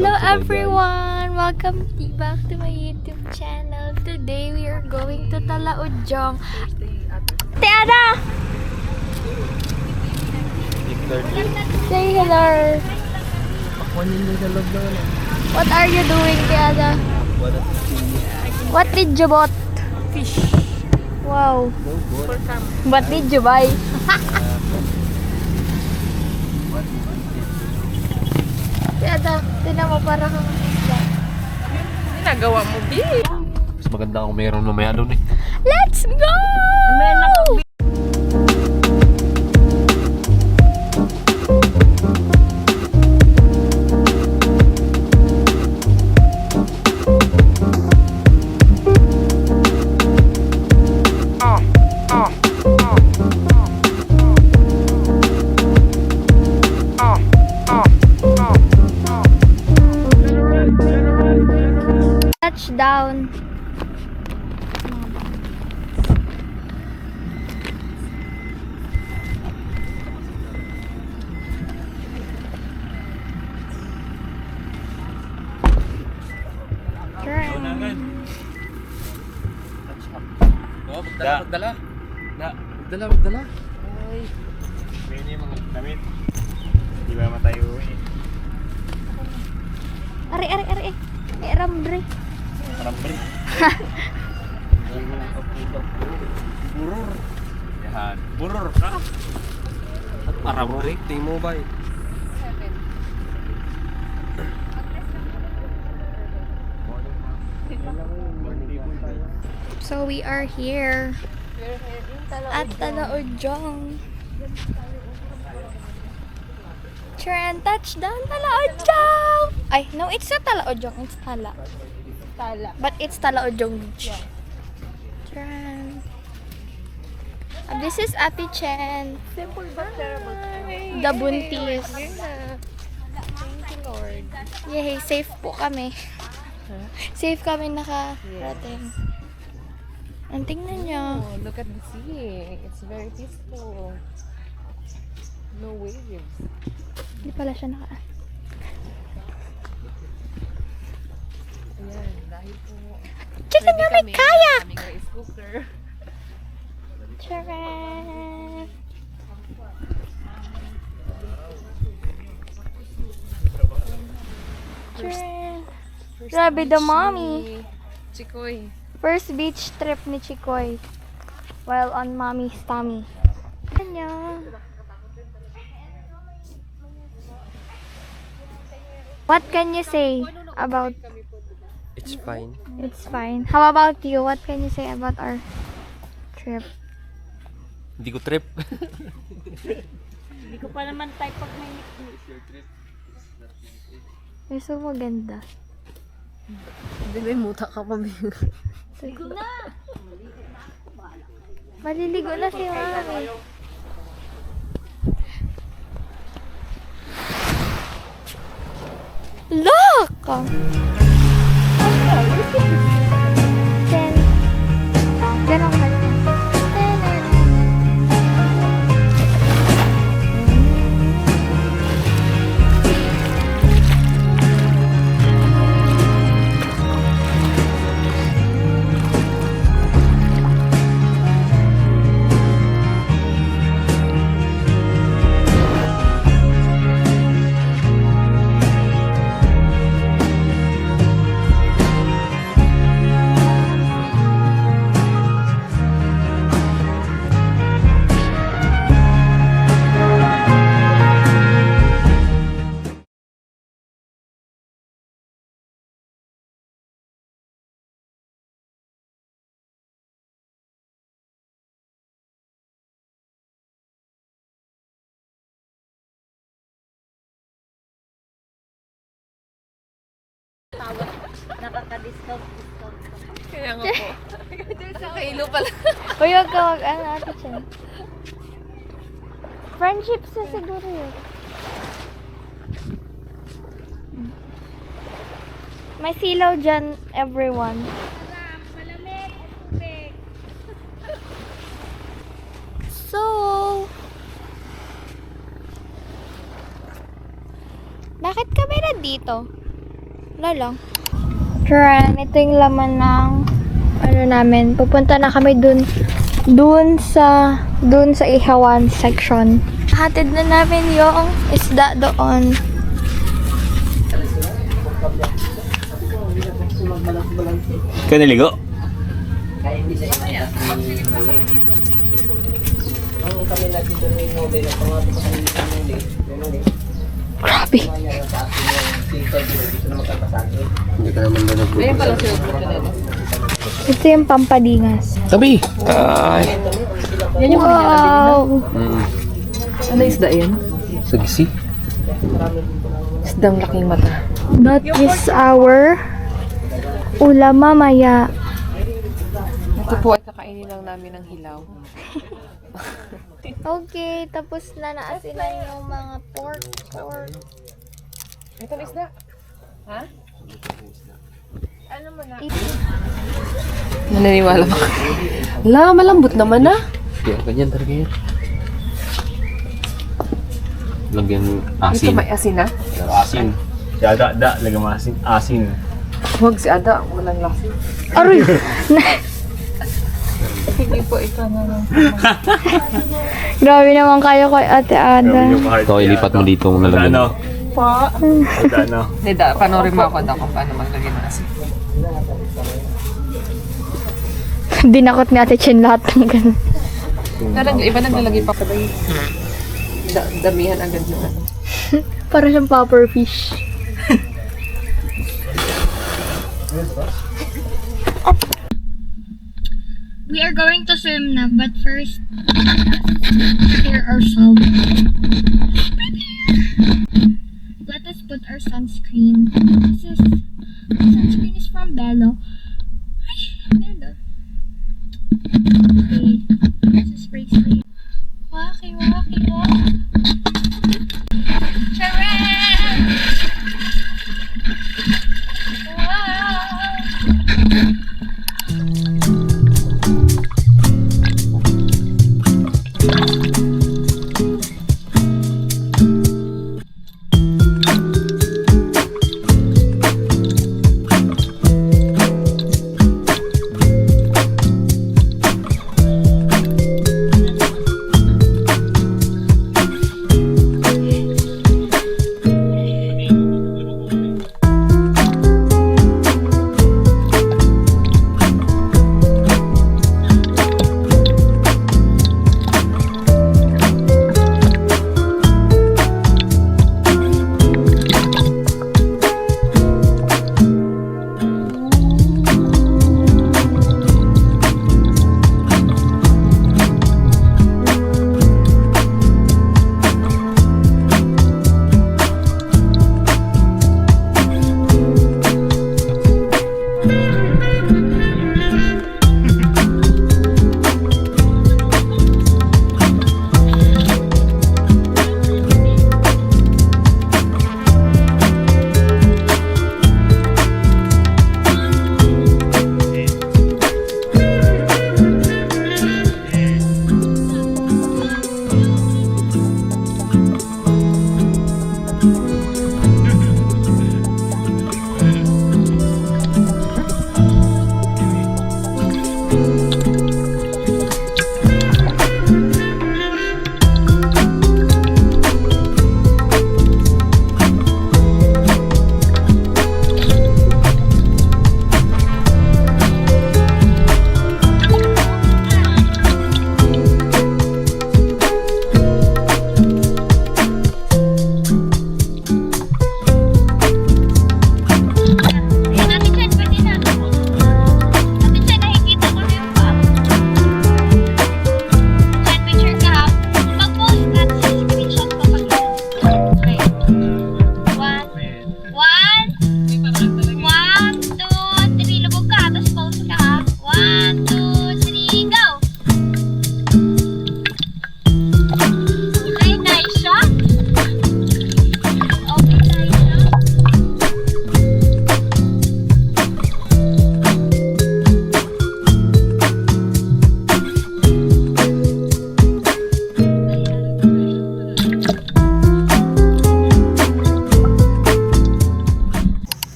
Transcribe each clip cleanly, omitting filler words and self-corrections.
Hello everyone! Welcome back to my YouTube channel. Today we are going to Talaudjong. Ate Ada! Say hello! What are you doing, Ate Ada? What did you bought? Fish. Wow. What did you buy? Ada, tinan mo para kang isda. Ginagawa mo, B. Mas maganda kung mayroon mamaya doon eh. Let's go! Touchdown. Magdala. Magdala. Ay. Ngayon yung mga damit. Hindi ba matayo eh. Ari. Rambre. Marambre. Burur. Yan. Burur ka. Marambre. T-Mobile. So we are here at Talaudjong. Trend touchdown Talaudjong. Ay, no, it's not Talaudjong, it's Tala. But it's Talaudjong Beach. Trend. This is Ate Chen. Simple but terrible. The buntis. Thank you, Lord. Yay, safe po kami. Safe kami nakarating. Ang tingnan niyo. Oh, look at the sea. It's very peaceful. No waves. Hindi pala siya naka... Ayan, dahil po. Chicken nga may kayak! Aming rice cooker. Charan! Charan! Grabe the mommy! Chikoy. First beach trip ni Chikoy while on mommy's tummy. Ano? What can you say about... It's fine. It's fine. How about you? What can you say about our trip? Hindi ko trip. Hindi ko pa naman type pag may so maganda. Hindi may muta ka pa, Bing. Ligo na! Maliligo na si Mami. Look! Then, ganun ka. Nakaka-discount. Kaya nga po. Nakailo pala. Uy, wag ka wag. Ano, Ate Chen? Friendship sa siguro yun. May silaw dyan, everyone. So, bakit kami nandito? Wala lang. Tran, ito yung laman ng ano namin. Pupunta na kami dun sa ihawan section. Hatid na namin yung isda doon. Ikaw naligo? Grabe. Ayun pala sila po talaga. Ito yung pampadingas. Tabi! Ay! Yan yung Wow! Ano isda yan? Sagisi. Isdang laking mata. That is our ulam mamaya. Ito po ay kakainin lang namin ng hilaw. Okay, tapos na naasinan yung mga pork. Ito na isda. Ha? Ano mo na? Naniniwala ba? La, malambot naman ah. Kaya ganyan talaga yan. Lagyan Ito may asin ah. Asin. Si Ada, lagyan mo asin. Asin. Huwag si Ada, walang lasin. Aroy! Hindi po ikaw na lang. Grabe naman kayo kay Ate Ada. Ito, ilipat mo dito ng nalagyan. Ano? Pa. Ano? Hindi, panoorin mo ako kung paano maglagay ng asin. Dinakot ni Ate Chen lahat ng ganun. Pero iba naglalagay pa pala yun. Damihan agad yun. Para siyang popper fish. We are going to swim na, but first, clear ourselves. Let us put our sunscreen. Sunscreen is from Bello. Ay, Bello. Okay, this is spray. Waki. Charan! Wow!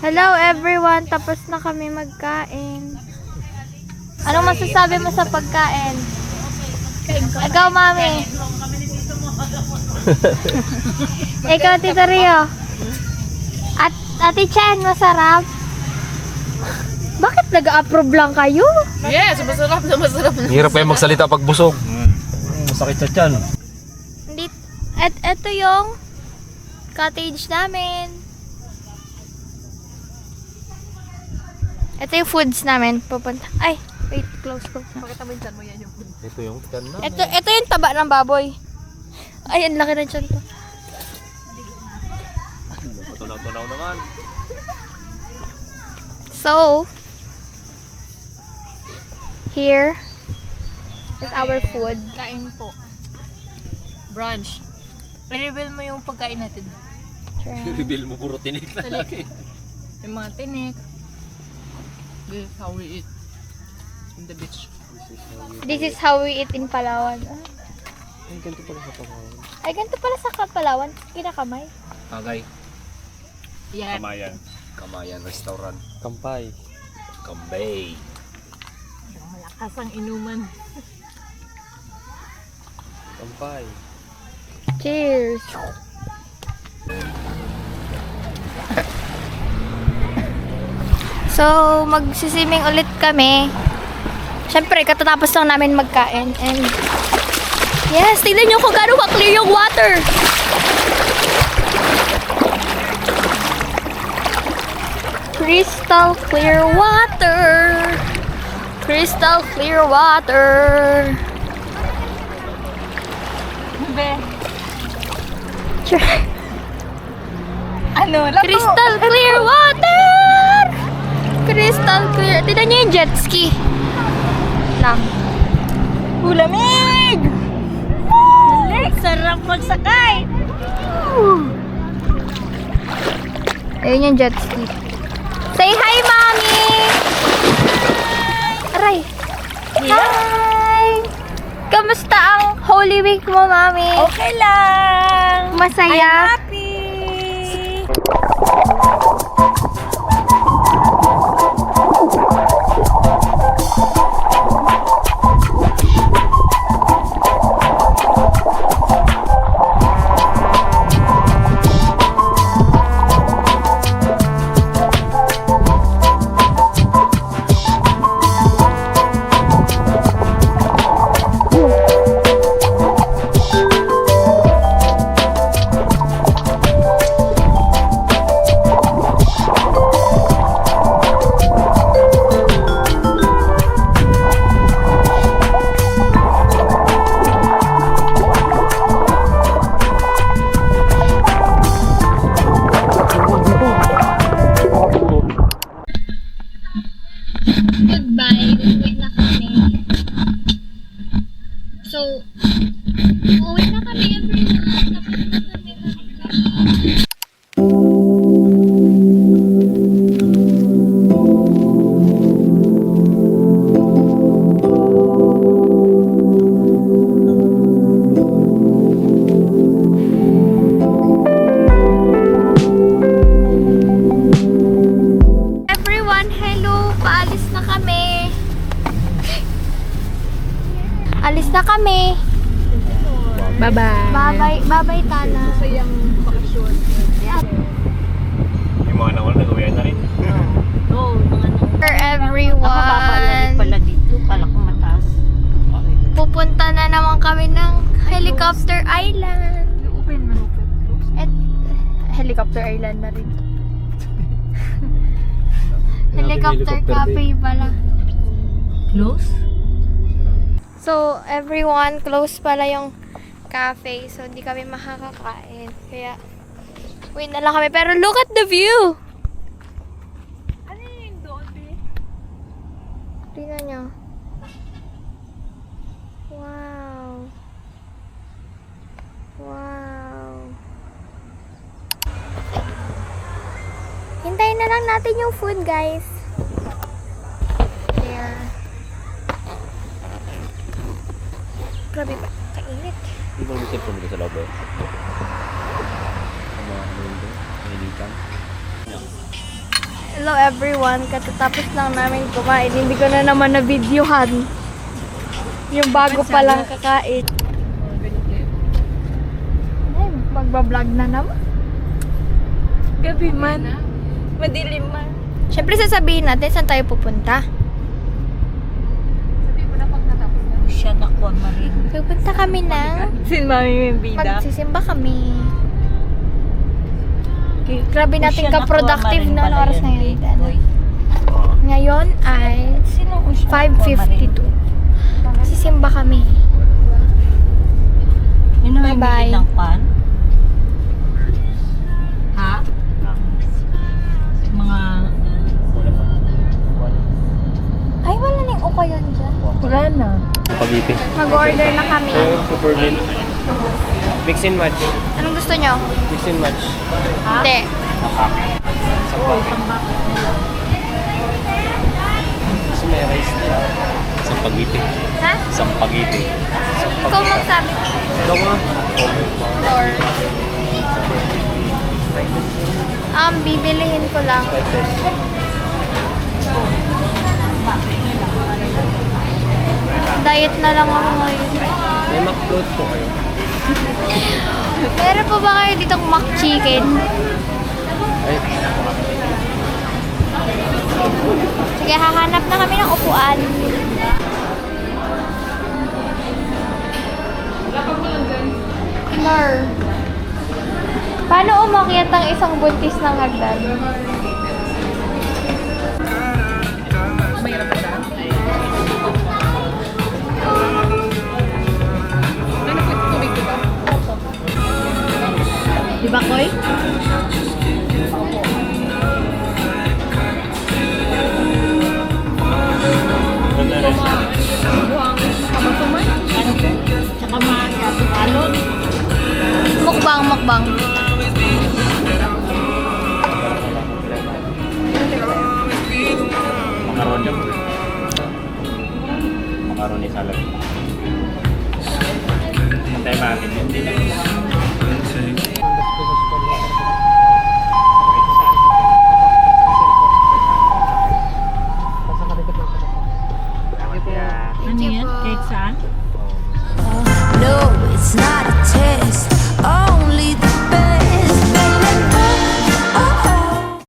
Hello everyone, tapos na kami magkain. Anong masasabi mo sa pagkain? Ikaw, Mami. Ikaw, Tito Rio. At Ate Chen, masarap? Bakit nag-approve lang kayo? Yes, masarap na masarap na. Hirap kayo magsalita pag busog. Masakit sa tiyan. Ito yung cottage namin. Ito yung foods namin. Pupunta. Ay, wait, close ko. Pakita mo yung tiyan mo yan yung food. Ito yung tiyan na. Ito yung taba ng baboy. Ay, ang laki ng tiyan ko. Tunaw-tunaw naman. So, here is our food. Kain po. Brunch. I-reveal mo yung pagkain natin. Reveal mo puro tinik na laki. Yung mga tinik. This is how we eat in the beach. This is how we eat in Palawan. Ay, ganito pala sa Palawan. Ay, ganito pala sa Palawan. Kinakamay. Agay. Yan. Kamayan. Kamayan Restaurant. Kampay. Kambay. Malakas ang inuman. Kampay. Cheers! So, magsisiming ulit kami. Siyempre, katatapos lang namin magkain. And, yes, tignan nyo kung gaano ka-clear yung water. Crystal clear water. Crystal clear water. Be. Ano? Crystal clear water! Crystal clear. Tignan nyo yung jet ski. Lang. Ulamig! Sarap magsakay! Ayun yung jet ski. Say hi, Mommy! Aray! Hi! Kamusta ang Holy Week mo, Mommy? Okay lang! Masaya? Happy! Goodbye. Uwi na kami. So, uwi na kami everyone. Tapos na kami magkain. Everyone, hello! Paalis na kami. Alis na kami. Bye-bye! Bye-bye, bye-bye, Tana. Sayang bakasyon. Yung mga nawala, nagawayan na rin. Oo, mga For everyone, pala dito. Kala ko mataas. pupunta na naman kami ng Helicopter Island. Open man, open. At Helicopter Island na rin. Helicopter Cafe pala. Close? So, everyone, close pala yung cafe. So, hindi kami makakakain. Kaya, uwi na lang kami. Pero look at the view! Ano yung doon, be? Tingnan nyo. Wow. Wow. Hintayin na lang natin yung food, guys. There. Grabe ba? Kainit. Di ba gusto pumili sa loob eh? Ang mga mundo, mahilikan. Hello everyone, katatapos lang namin kumain. Hindi ko na naman na-videohan. Yung bago pa lang kakain. Ay, magbablog na naman. Gabi man. Madilim man. Siyempre sasabihin natin saan tayo pupunta. Siya nakuha marin. Pupunta kami ng... Sin mami yung bida. Magsisimba kami. Grabe natin ka-productive na oras ngayon. Ngayon ay 5:52. Sisimba kami. Yun ang Bye-bye. bibili ng pan? Ha? Mga... Ay, wala nang ukayan dyan. Wala na. Pag-ibig. Mag-order na kami. Super mint. Mix and match. Anong gusto nyo? Mix and match. Hindi. Kasi may rice na. Sampagiti. Ha? Sampagiti. Ikaw magsabi. Ikaw nga. Or... bibilihin ko lang. 5 pesos. Diet na lang ako ngayon. May McFloat po kayo. Meron po ba kayo dito McChicken? Ay, Sige, hahanap na kami ng upuan. Nar. Paano umakyat ang isang buntis ng hagdan? Di ba, Koy?